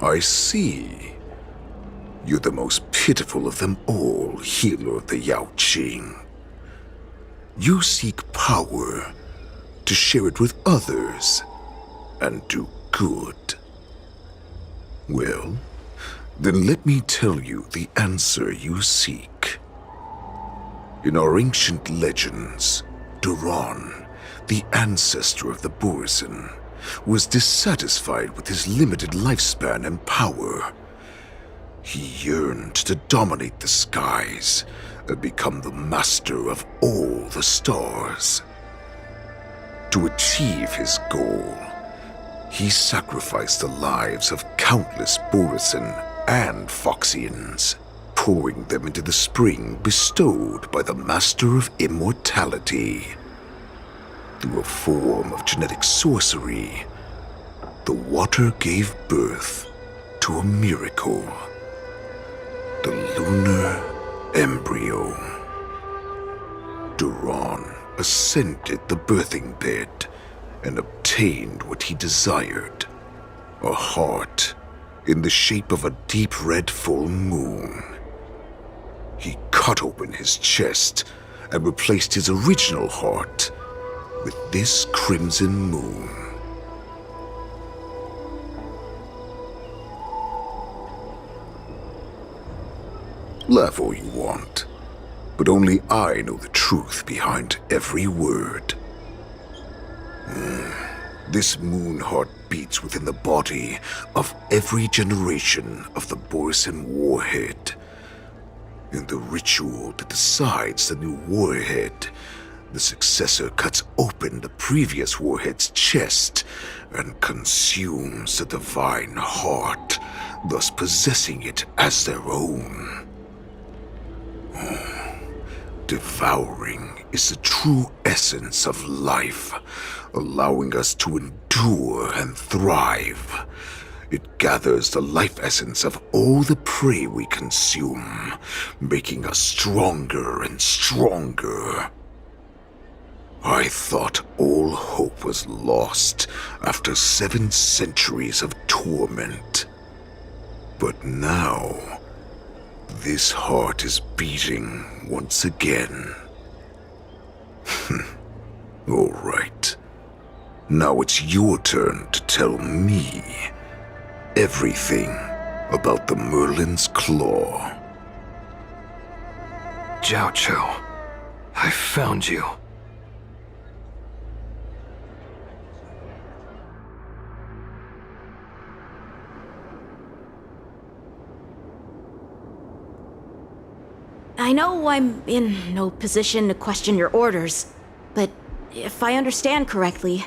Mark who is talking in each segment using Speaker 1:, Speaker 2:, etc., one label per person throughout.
Speaker 1: I see. You're the most pitiful of them all, healer of the Yao Qing. You seek power to share it with others and do good. Well, then let me tell you the answer you seek. In our ancient legends, Duran, the ancestor of the borisin, was dissatisfied with his limited lifespan and power. He yearned to dominate the skies and become the master of all the stars. To achieve his goal, he sacrificed the lives of countless borisin and Foxians, pouring them into the spring bestowed by the Master of Immortality. Through a form of genetic sorcery, the water gave birth to a miracle. The lunar embryo. Duran ascended the birthing bed and obtained what he desired, a heart in the shape of a deep red full moon. He cut open his chest and replaced his original heart with this crimson moon. Laugh all you want, but only I know the truth behind every word. This moon heart beats within the body of every generation of the borisin warhead. In the ritual that decides the new warhead, the successor cuts open the previous warhead's chest and consumes the divine heart, thus possessing it as their own. Devouring is the true essence of life, allowing us to endure and thrive. It gathers the life essence of all the prey we consume, making us stronger and stronger. I thought all hope was lost after 7 centuries of torment. But now, this heart is beating once again. All right. Now it's your turn to tell me everything about the Merlin's Claw.
Speaker 2: Jiao Chu, I found you.
Speaker 3: I know I'm in no position to question your orders, but if I understand correctly,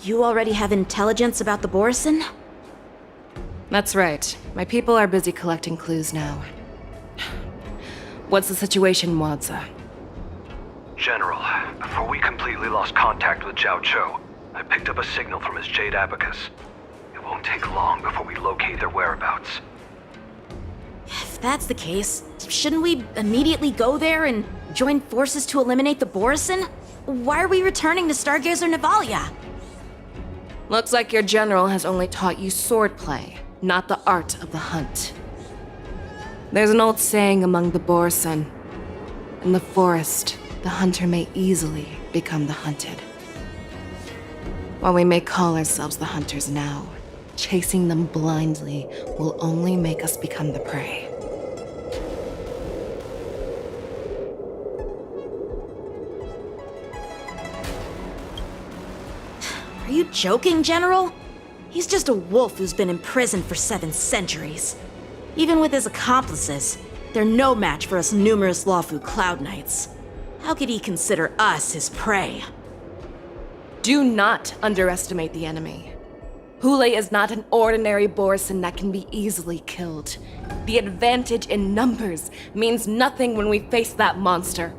Speaker 3: you already have intelligence about the borisin?
Speaker 4: That's right. My people are busy collecting clues now. What's the situation, Wadza?
Speaker 2: General, before we completely lost contact with Jiao Chu, I picked up a signal from his Jade Abacus. It won't take long before we locate their whereabouts.
Speaker 3: If that's the case, shouldn't we immediately go there and join forces to eliminate the borisin? Why are we returning to Stargazer Navalia?
Speaker 4: Looks like your general has only taught you swordplay, not the art of the hunt. There's an old saying among the borisin. In the forest, the hunter may easily become the hunted. While we may call ourselves the hunters now, chasing them blindly will only make us become the prey.
Speaker 3: Are you joking, General? He's just a wolf who's been imprisoned for 7 centuries. Even with his accomplices, they're no match for us numerous Lawfu Cloud Knights. How could he consider us his prey?
Speaker 4: Do not underestimate the enemy. Hule is not an ordinary borisin that can be easily killed. The advantage in numbers means nothing when we face that monster.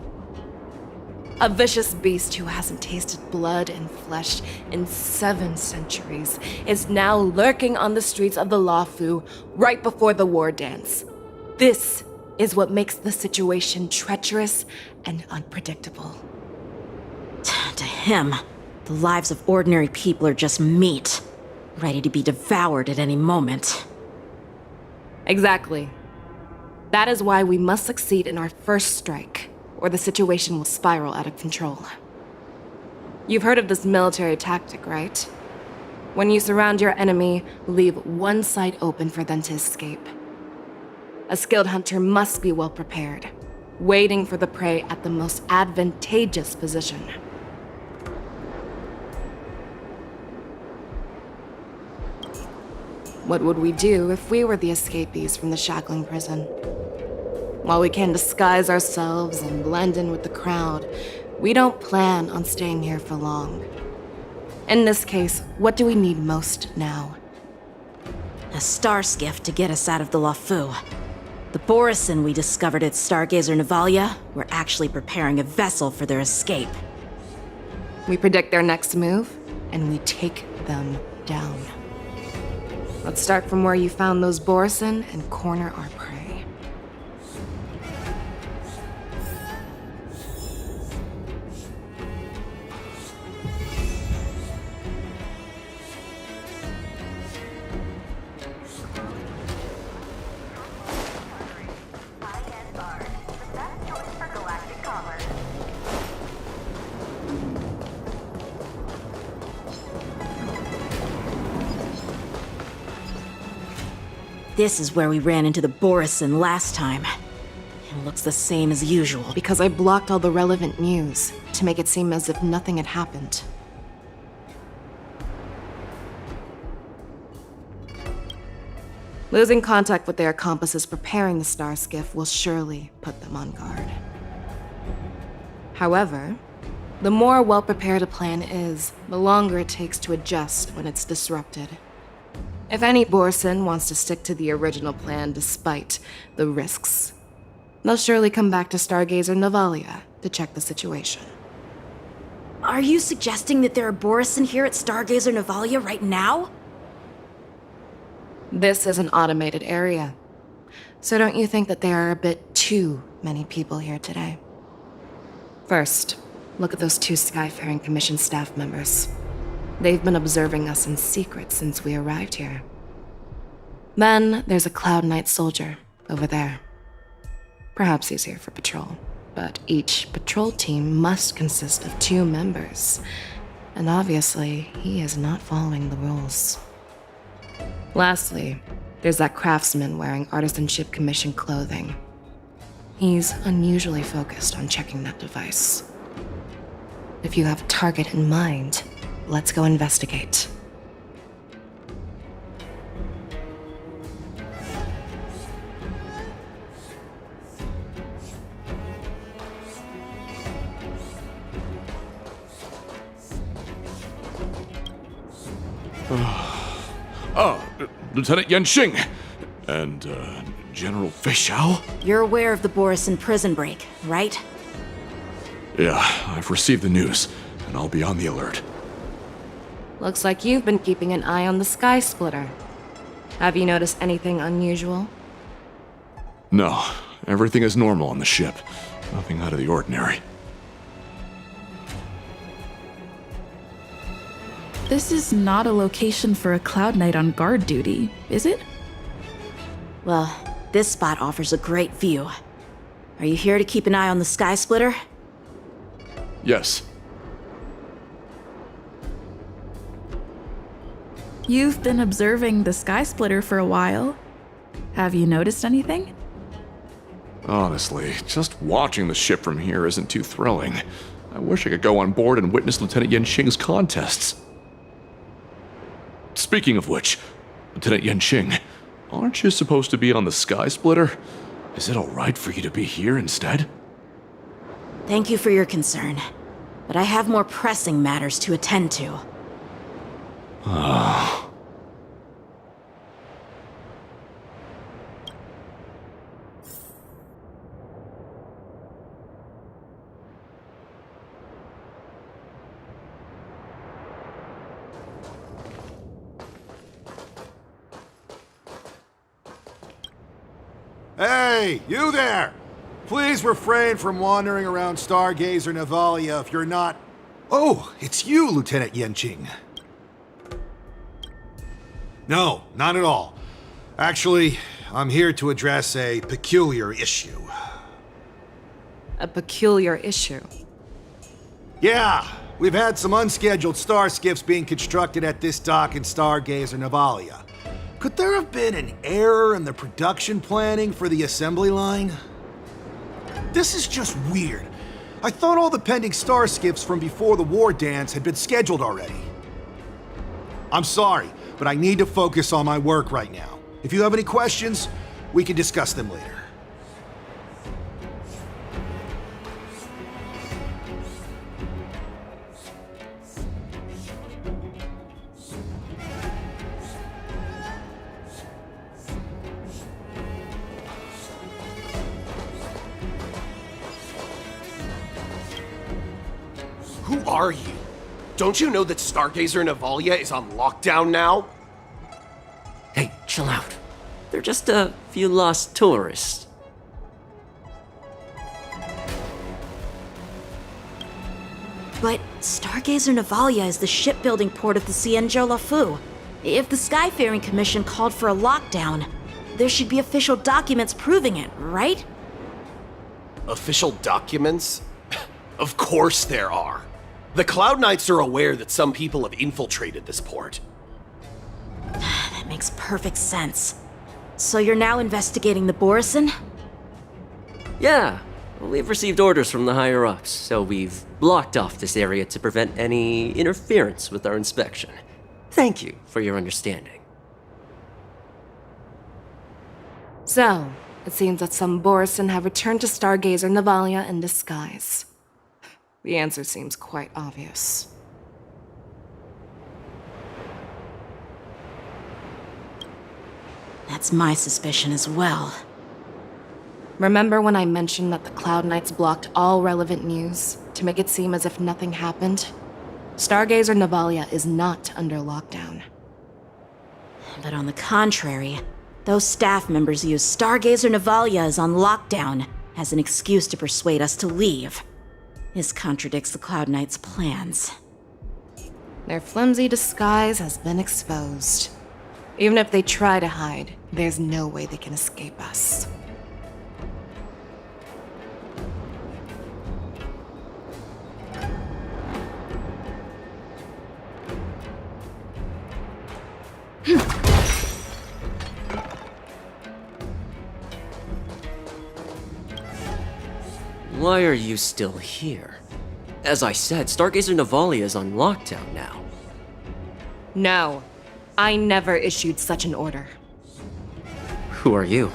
Speaker 4: A vicious beast who hasn't tasted blood and flesh in 7 centuries is now lurking on the streets of the Lawfu right before the war dance. This is what makes the situation treacherous and unpredictable.
Speaker 3: To him, the lives of ordinary people are just meat, ready to be devoured at any moment.
Speaker 4: Exactly. That is why we must succeed in our first strike, or the situation will spiral out of control. You've heard of this military tactic, right? When you surround your enemy, leave one side open for them to escape. A skilled hunter must be well prepared, waiting for the prey at the most advantageous position. What would we do if we were the escapees from the shackling prison? While we can disguise ourselves and blend in with the crowd, we don't plan on staying here for long. In this case, what do we need most now?
Speaker 3: A star skiff to get us out of the Lafu. The borisin we discovered at Stargazer Navalia were actually preparing a vessel for their escape.
Speaker 4: We predict their next move, and we take them down. Let's start from where you found those borisin and corner our prey.
Speaker 3: This is where we ran into the borisin last time. It looks the same as usual.
Speaker 4: Because I blocked all the relevant news to make it seem as if nothing had happened. Losing contact with their accomplices preparing the star skiff will surely put them on guard. However, the more well-prepared a plan is, the longer it takes to adjust when it's disrupted. If any borisin wants to stick to the original plan despite the risks, they'll surely come back to Stargazer Navalia to check the situation.
Speaker 3: Are you suggesting that there are borisin here at Stargazer Navalia right now?
Speaker 4: This is an automated area, so don't you think that there are a bit too many people here today? First, look at those 2 Skyfaring Commission staff members. They've been observing us in secret since we arrived here. Then there's a Cloud Knight soldier over there. Perhaps he's here for patrol, but each patrol team must consist of 2 members, and obviously he is not following the rules. Lastly, there's that craftsman wearing Artisanship Commission clothing. He's unusually focused on checking that device. If you have a target in mind, let's go investigate.
Speaker 5: Lieutenant Yanxing and General Feixiao?
Speaker 3: You're aware of the borisin prison break, right?
Speaker 5: Yeah, I've received the news, and I'll be on the alert.
Speaker 4: Looks like you've been keeping an eye on the Sky Splitter. Have you noticed anything unusual?
Speaker 5: No, everything is normal on the ship. Nothing out of the ordinary.
Speaker 6: This is not a location for a Cloud Knight on guard duty, is it?
Speaker 3: Well, this spot offers a great view. Are you here to keep an eye on the Sky Splitter?
Speaker 5: Yes.
Speaker 6: You've been observing the Sky Splitter for a while. Have you noticed anything?
Speaker 5: Honestly, just watching the ship from here isn't too thrilling. I wish I could go on board and witness Lieutenant Yanxing's contests. Speaking of which, Lieutenant Yanxing, aren't you supposed to be on the Sky Splitter? Is it alright for you to be here instead?
Speaker 3: Thank you for your concern, but I have more pressing matters to attend to.
Speaker 7: Hey, you there! Please refrain from wandering around Stargazer Navalia if you're not... Oh, it's you, Lieutenant Yanxing. No, not at all. Actually, I'm here to address a peculiar issue.
Speaker 4: A peculiar issue.
Speaker 7: Yeah, we've had some unscheduled star skiffs being constructed at this dock in Stargazer Navalia. Could there have been an error in the production planning for the assembly line? This is just weird. I thought all the pending star skiffs from before the war dance had been scheduled already. I'm sorry, but I need to focus on my work right now. If you have any questions, we can discuss them later.
Speaker 8: Who are you? Don't you know that Stargazer Navalia is on lockdown now?
Speaker 9: Hey, chill out. They're just a few lost tourists.
Speaker 3: But Stargazer Navalia is the shipbuilding port of the Cienjo Lafu. If the Skyfaring Commission called for a lockdown, there should be official documents proving it, right?
Speaker 8: Official documents? Of course there are. The Cloud Knights are aware that some people have infiltrated this port.
Speaker 3: That makes perfect sense. So you're now investigating the borisin?
Speaker 9: Yeah, we've received orders from the higher-ups, so we've blocked off this area to prevent any interference with our inspection. Thank you for your understanding.
Speaker 4: So, it seems that some borisin have returned to Stargazer Navalia in disguise. The answer seems quite obvious.
Speaker 3: That's my suspicion as well.
Speaker 4: Remember when I mentioned that the Cloud Knights blocked all relevant news to make it seem as if nothing happened? Stargazer Navalia is not under lockdown.
Speaker 3: But on the contrary, those staff members use Stargazer Navalia is on lockdown as an excuse to persuade us to leave. This contradicts the Cloud Knights' plans.
Speaker 4: Their flimsy disguise has been exposed. Even if they try to hide, there's no way they can escape us.
Speaker 9: Why are you still here? As I said, Stargazer Navalia is on lockdown now.
Speaker 4: No, I never issued such an order.
Speaker 9: Who are you?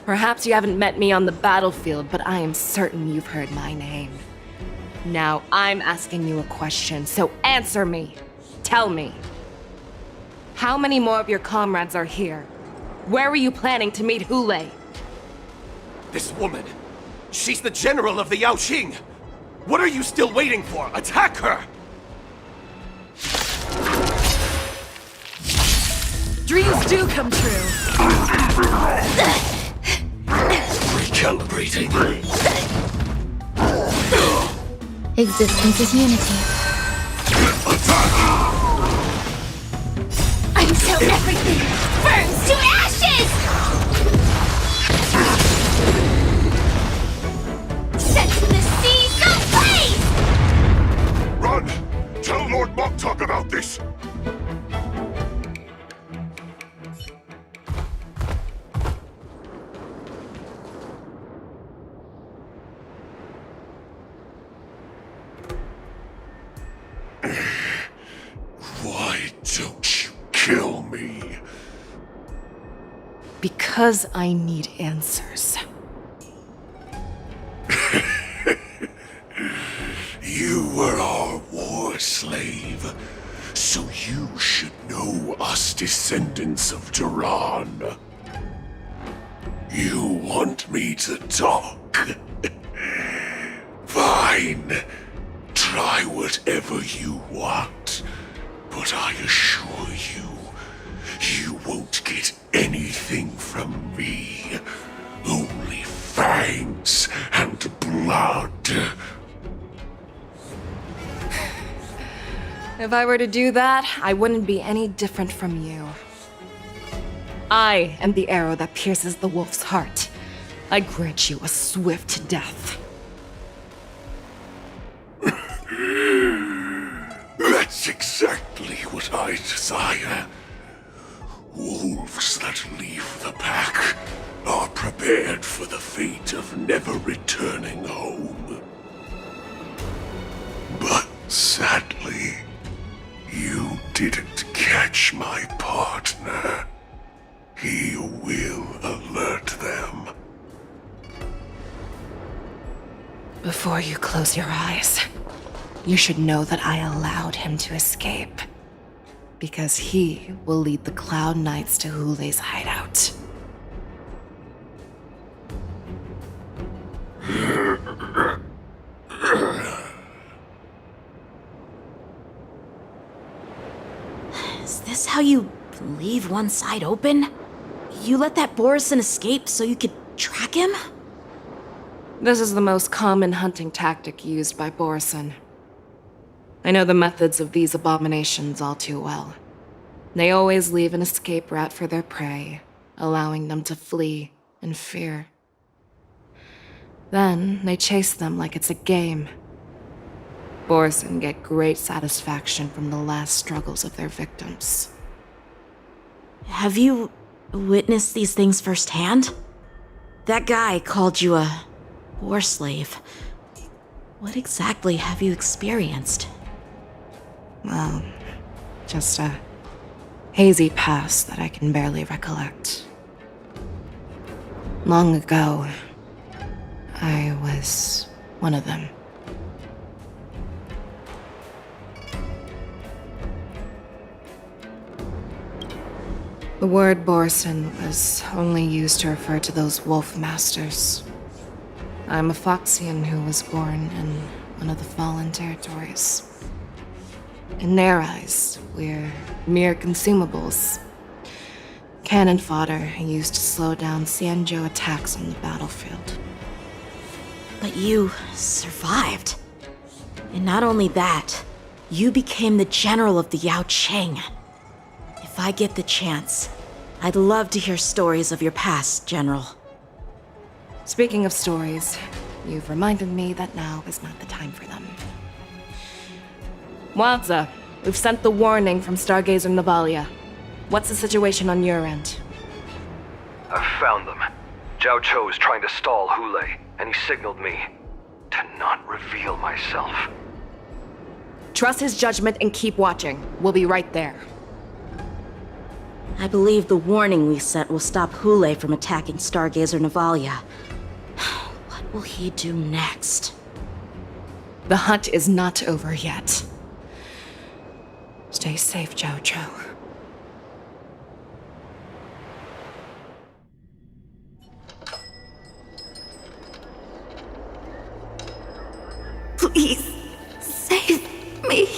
Speaker 4: Perhaps you haven't met me on the battlefield, but I am certain you've heard my name. Now I'm asking you a question, so answer me. Tell me. How many more of your comrades are here? Where were you planning to meet Hule?
Speaker 8: This woman, she's the general of the Yaoqing! What are you still waiting for? Attack her!
Speaker 6: Dreams do come true.
Speaker 1: Recalibrating.
Speaker 10: Existence is unity. Until everything burns to ashes! Set the seas ablaze!
Speaker 1: Run! Tell Lord Moktok about this! Why don't you kill me?
Speaker 4: Because I need answers.
Speaker 1: You were our war slave, so you should know us descendants of Duran. You want me to talk? Fine. Try whatever you want, but I assure you, you won't get anything from me. Only fangs and blood.
Speaker 4: If I were to do that, I wouldn't be any different from you. I am the arrow that pierces the wolf's heart. I grant you a swift death.
Speaker 1: That's exactly what I desire. Wolves that leave the pack are prepared for the fate of never returning home. But sadly, you didn't catch my partner. He will alert them.
Speaker 4: Before you close your eyes, you should know that I allowed him to escape. Because he will lead the Cloud Knights to Hulei's hideout.
Speaker 3: Is this how you leave one side open? You let that borisin escape so you could track him?
Speaker 4: This is the most common hunting tactic used by borisin. I know the methods of these abominations all too well. They always leave an escape route for their prey, allowing them to flee in fear. Then they chase them like it's a game. Borisin get great satisfaction from the last struggles of their victims.
Speaker 3: Have you witnessed these things firsthand? That guy called you a war slave. What exactly have you experienced?
Speaker 4: Well, just a hazy past that I can barely recollect. Long ago, I was one of them. The word borisin was only used to refer to those wolf masters. I'm a Foxian who was born in one of the fallen territories. In their eyes, we're mere consumables. Cannon fodder used to slow down Xianzhou attacks on the battlefield.
Speaker 3: But you survived. And not only that, you became the general of the Yao Cheng. If I get the chance, I'd love to hear stories of your past, General.
Speaker 4: Speaking of stories, you've reminded me that now is not the time for them. Wadza, we've sent the warning from Stargazer Navalia. What's the situation on your end?
Speaker 2: I've found them. Zhao Cho is trying to stall Hulei, and he signaled me to not reveal myself.
Speaker 4: Trust his judgment and keep watching. We'll be right there.
Speaker 3: I believe the warning we sent will stop Hulei from attacking Stargazer Navalia. What will he do next?
Speaker 4: The hunt is not over yet. Stay safe, Zhao Cho.
Speaker 3: Please, save me.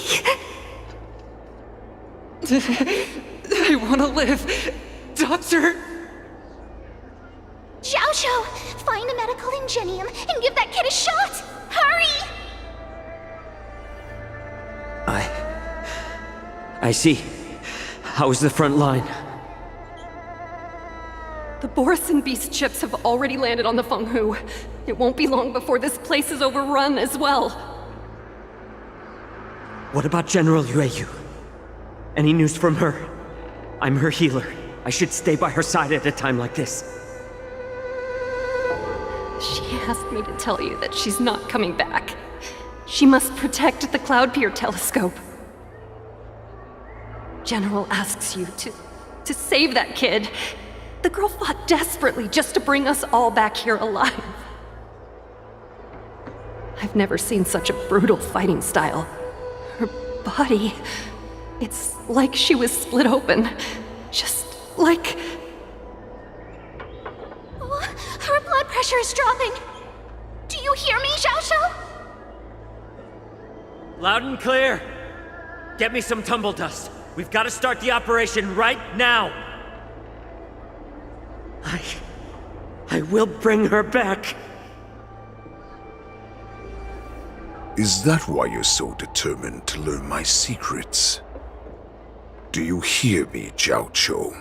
Speaker 4: I want to live. Doctor!
Speaker 10: Zhao Cho, find a medical ingenium and give that kid a shot! Hurry!
Speaker 9: I see. How's the front line?
Speaker 11: The borisin beast chips have already landed on the Fenghu. It won't be long before this place is overrun as well.
Speaker 9: What about General Yueyu? Any news from her? I'm her healer. I should stay by her side at a time like this.
Speaker 11: She asked me to tell you that she's not coming back. She must protect the Cloudpeer telescope. General asks you to save that kid. The girl fought desperately just to bring us all back here alive. I've never seen such a brutal fighting style. Her body, it's like she was split open. Just like...
Speaker 10: Oh, her blood pressure is dropping. Do you hear me, Zhao Cho?
Speaker 9: Loud and clear. Get me some tumble dust. We've got to start the operation right now. I will bring her back.
Speaker 1: Is that why you're so determined to learn my secrets? Do you hear me, Zhao Cho?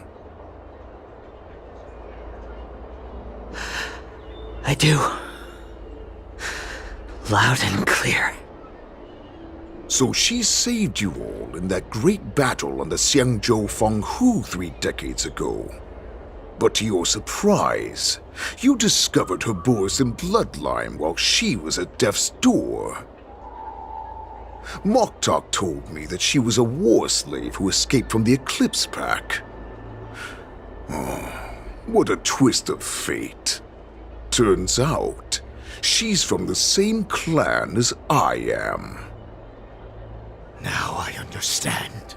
Speaker 9: I do. Loud and clear.
Speaker 1: So she saved you all in that great battle on the Xiangzhou Fenghu 3 decades ago. But to your surprise, you discovered her borisin bloodline while she was at death's door. Moktok told me that she was a war slave who escaped from the Eclipse Pack. Oh, what a twist of fate. Turns out, she's from the same clan as I am.
Speaker 7: Now I understand.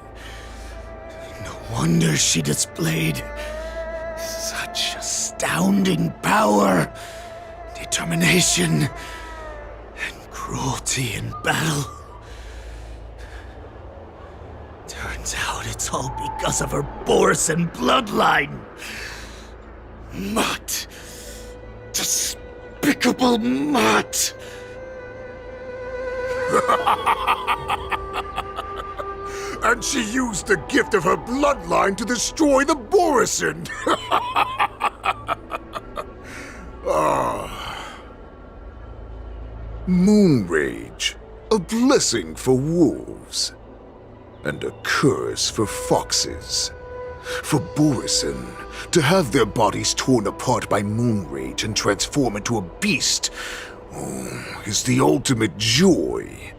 Speaker 7: No wonder she displayed such astounding power, determination, and cruelty in battle. Turns out it's all because of her borisin bloodline. Mutt. Despicable mutt.
Speaker 1: And she used the gift of her bloodline to destroy the borisin. Moon Rage, a blessing for wolves, and a curse for foxes. For borisin, to have their bodies torn apart by Moon Rage and transform into a beast, is the ultimate joy.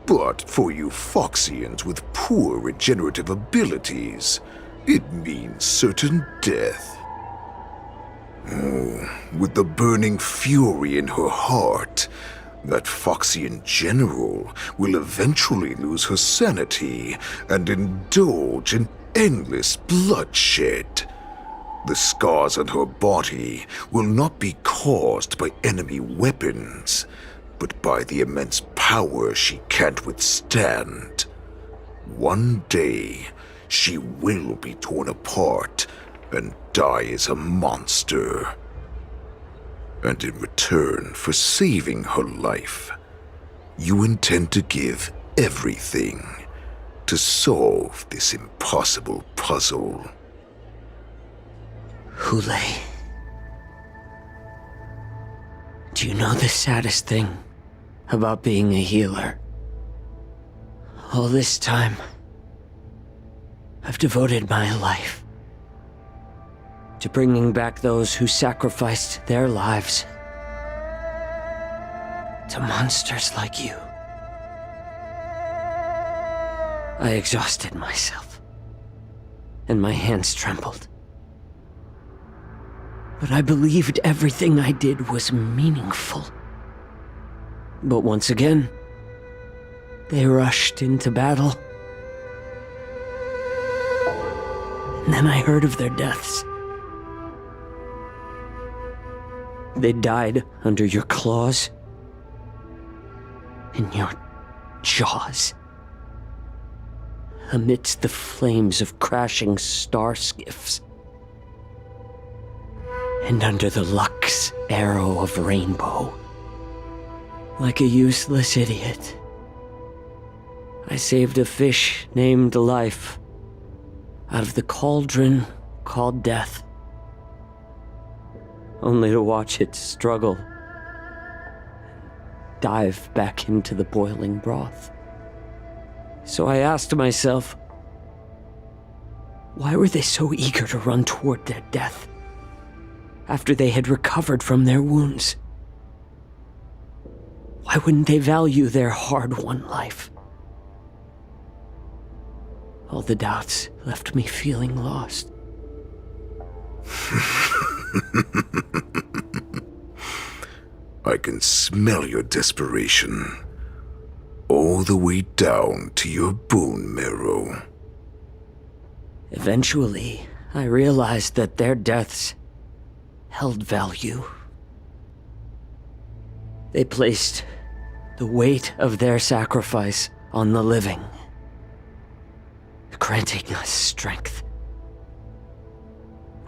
Speaker 1: But for you Foxians with poor regenerative abilities, it means certain death. With the burning fury in her heart, that Foxian general will eventually lose her sanity and indulge in endless bloodshed. The scars on her body will not be caused by enemy weapons, but by the immense power she can't withstand. One day, she will be torn apart and die as a monster. And in return for saving her life, you intend to give everything to solve this impossible puzzle.
Speaker 9: Hulei. Do you know the saddest thing about being a healer? All this time, I've devoted my life to bringing back those who sacrificed their lives to monsters like you. I exhausted myself, and my hands trembled. But I believed everything I did was meaningful. But once again, they rushed into battle. And then I heard of their deaths. They died under your claws, in your jaws, amidst the flames of crashing star skiffs, and under the Lux arrow of Rainbow. Like a useless idiot, I saved a fish named Life out of the cauldron called Death, only to watch it struggle, dive back into the boiling broth. So I asked myself, why were they so eager to run toward their death after they had recovered from their wounds? Why wouldn't they value their hard-won life? All the doubts left me feeling lost.
Speaker 1: I can smell your desperation, all the way down to your bone marrow.
Speaker 9: Eventually, I realized that their deaths held value. They placed the weight of their sacrifice on the living, granting us strength.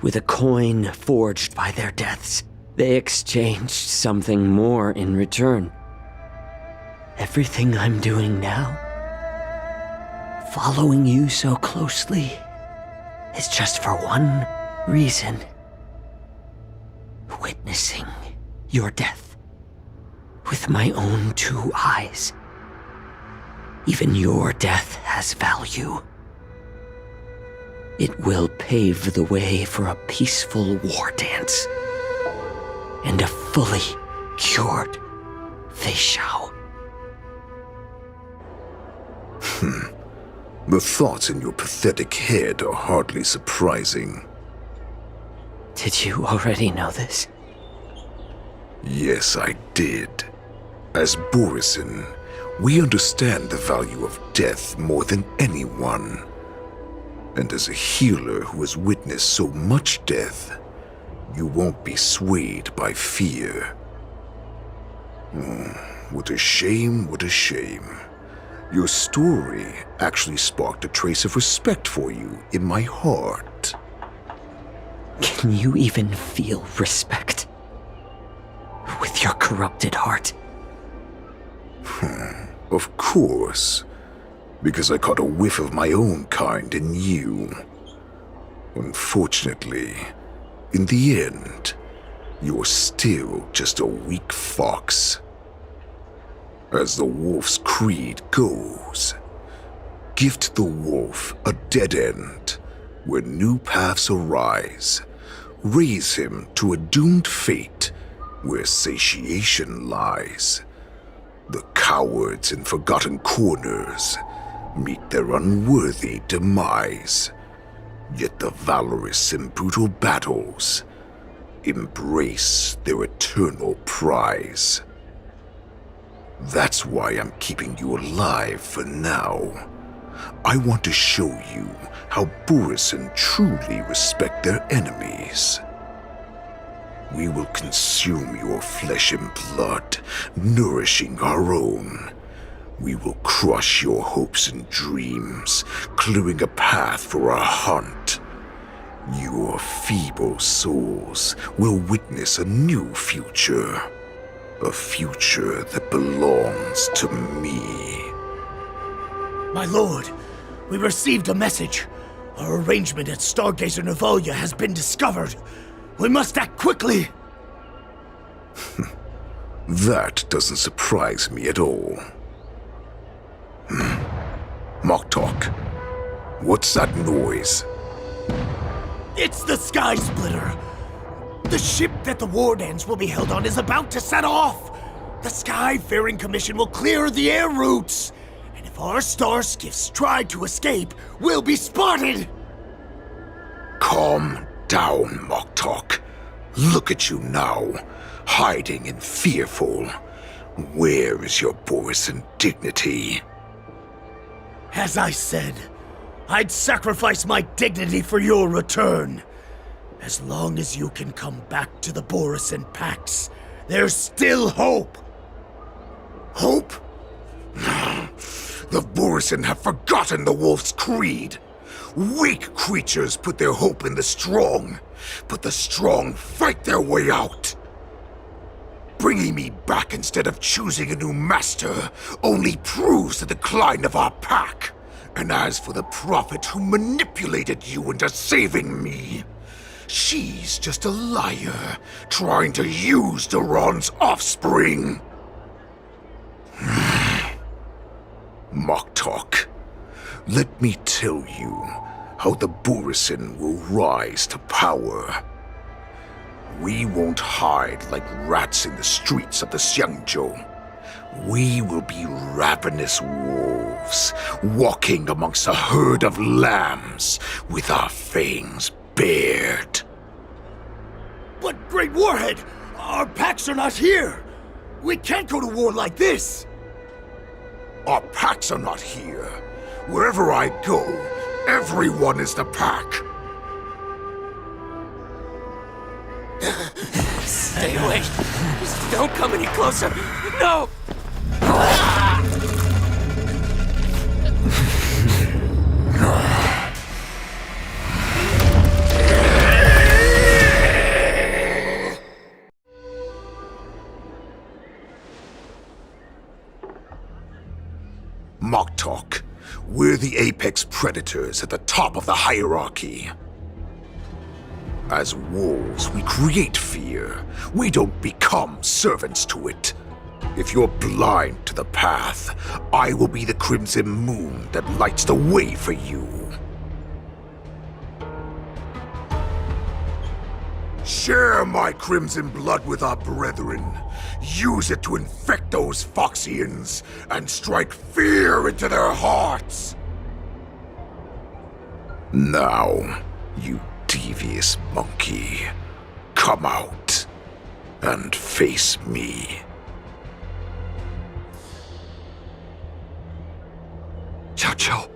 Speaker 9: With a coin forged by their deaths, they exchanged something more in return. Everything I'm doing now, following you so closely, is just for one reason: witnessing your death with my own 2 eyes. Even your death has value. It will pave the way for a peaceful war dance and a fully cured Feixiao.
Speaker 1: The thoughts in your pathetic head are hardly surprising.
Speaker 9: Did you already know this?
Speaker 1: Yes, I did. As borisin, we understand the value of death more than anyone. And as a healer who has witnessed so much death, you won't be swayed by fear. What a shame, what a shame. Your story actually sparked a trace of respect for you in my heart.
Speaker 9: Can you even feel respect with your corrupted heart?
Speaker 1: Of course, because I caught a whiff of my own kind in you. Unfortunately, in the end, you're still just a weak fox. As the wolf's creed goes, gift the wolf a dead end where new paths arise. Raise him to a doomed fate where satiation lies. The cowards in forgotten corners meet their unworthy demise. Yet the valorous in brutal battles embrace their eternal prize. That's why I'm keeping you alive for now. I want to show you how borisin truly respect their enemies. We will consume your flesh and blood, nourishing our own. We will crush your hopes and dreams, clearing a path for our hunt. Your feeble souls will witness a new future. A future that belongs to me.
Speaker 12: My lord, we received a message. Our arrangement at Stargazer Navalia has been discovered. We must act quickly.
Speaker 1: That doesn't surprise me at all. Moktok, what's that noise?
Speaker 12: It's the Sky Splitter. The ship that the war dance will be held on is about to set off. The Skyfaring Commission will clear the air routes. And if our star skiffs try to escape, we'll be spotted.
Speaker 1: Calm down, Moktok. Look at you now, hiding and fearful. Where is your borisin dignity?
Speaker 12: As I said, I'd sacrifice my dignity for your return. As long as you can come back to the borisin Pax, there's still hope.
Speaker 1: Hope? The borisin have forgotten the wolf's creed. Weak creatures put their hope in the strong, but the strong fight their way out. Bringing me back instead of choosing a new master only proves the decline of our pack. And as for the prophet who manipulated you into saving me, she's just a liar, trying to use Duran's offspring. Moktok, let me tell you how the borisin will rise to power. We won't hide like rats in the streets of the Xiangzhou. We will be ravenous wolves, walking amongst a herd of lambs with our fangs bared.
Speaker 12: But, Great Warhead, our packs are not here. We can't go to war like this.
Speaker 1: Our packs are not here. Wherever I go, everyone is the pack.
Speaker 9: Stay away. Don't come any closer. No!
Speaker 1: Moktok, we're the apex predators at the top of the hierarchy. As wolves, we create fear. We don't become servants to it. If you're blind to the path, I will be the crimson moon that lights the way for you. Share my crimson blood with our brethren. Use it to infect those Foxians and strike fear into their hearts. Now, you devious monkey, come out and face me.
Speaker 2: Xiao.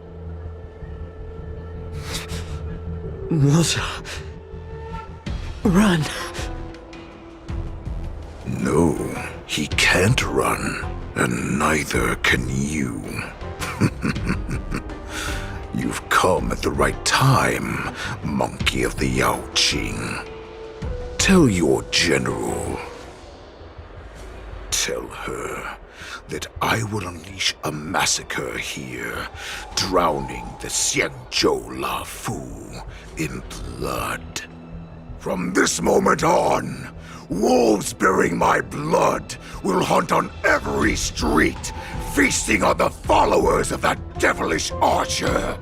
Speaker 9: Moza. Run.
Speaker 1: No, he can't run, and neither can you. You've come at the right time, monkey of the Yao Qing. Tell your general. Tell her that I will unleash a massacre here, drowning the Xianzhou Lafu in blood. From this moment on, wolves bearing my blood will hunt on every street, feasting on the followers of that devilish archer.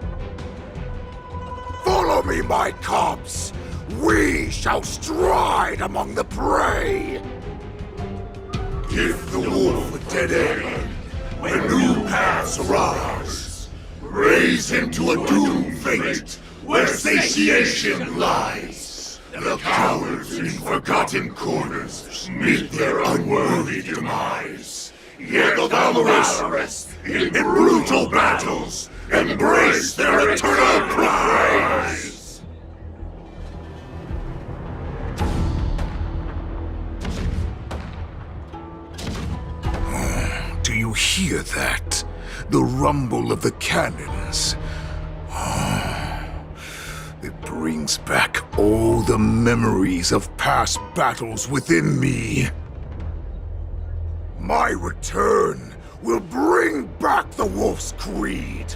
Speaker 1: Follow me, my cubs. We shall stride among the prey. Give the wolf a dead end when new paths arise. Raise him to a doomed fate where satiation lies. The cowards in forgotten corners meet their unworthy demise. Yet the valorous in brutal battles embrace their eternal prize. Do you hear that? The rumble of the cannons. It brings back all the memories of past battles within me. My return will bring back the Wolf's Creed.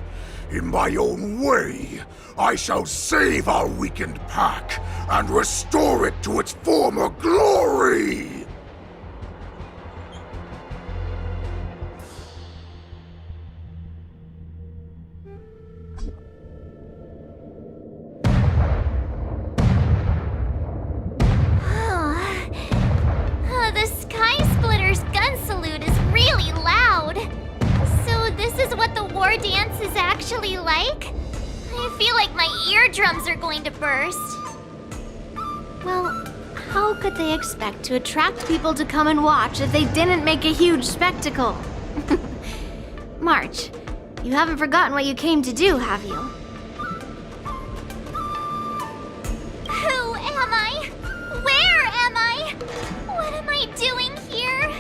Speaker 1: In my own way, I shall save our weakened pack and restore it to its former glory!
Speaker 10: Dance is actually like? I feel like my eardrums are going to burst.
Speaker 13: Well, how could they expect to attract people to come and watch if they didn't make a huge spectacle? March, you haven't forgotten what you came to do, have you?
Speaker 10: Who am I? Where am I? What am I doing here?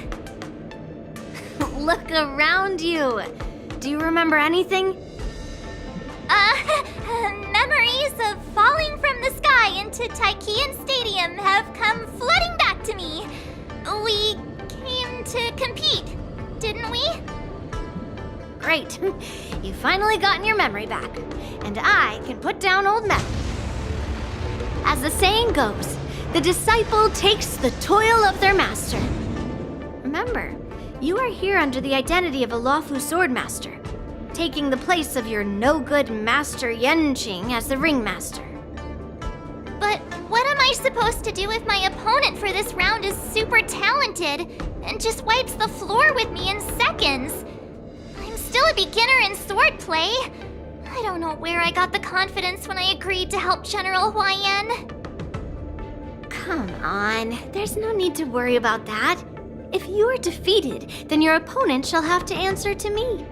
Speaker 13: Look around you. Do you remember anything?
Speaker 10: Memories of falling from the sky into Taikian Stadium have come flooding back to me. We came to compete, didn't we?
Speaker 13: Great. You've finally gotten your memory back, and I can put down old memory. As the saying goes, the disciple takes the toil of their master. Remember, you are here under the identity of a Luofu swordmaster, taking the place of your no-good master Yenqing as the ringmaster.
Speaker 10: But what am I supposed to do if my opponent for this round is super talented and just wipes the floor with me in seconds? I'm still a beginner in swordplay. I don't know where I got the confidence when I agreed to help General Huaiyan.
Speaker 13: Come on, there's no need to worry about that. If you are defeated, then your opponent shall have to answer to me.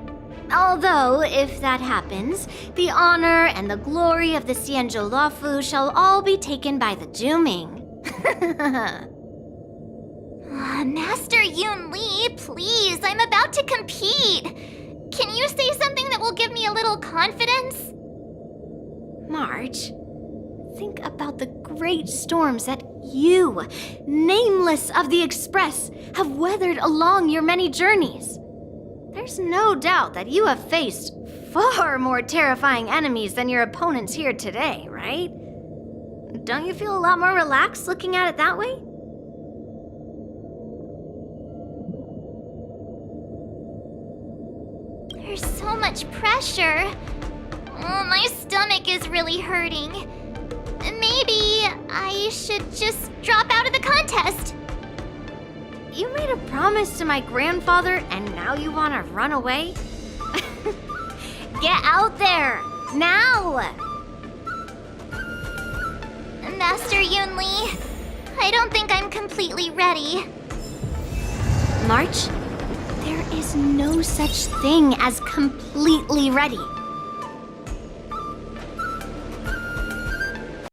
Speaker 13: Although, if that happens, the honor and the glory of the Xianzhou Luofu shall all be taken by the Juming.
Speaker 10: Master Yun Li, please, I'm about to compete. Can you say something that will give me a little confidence?
Speaker 13: March, think about the great storms that you, nameless of the Express, have weathered along your many journeys. There's no doubt that you have faced far more terrifying enemies than your opponents here today, right? Don't you feel a lot more relaxed looking at it that way?
Speaker 10: There's so much pressure. Oh, my stomach is really hurting. Maybe I should just drop out of the contest.
Speaker 13: You made a promise to my grandfather and now you want to run away? Get out there! Now!
Speaker 10: Master Yunli, I don't think I'm completely ready.
Speaker 13: March, there is no such thing as completely ready.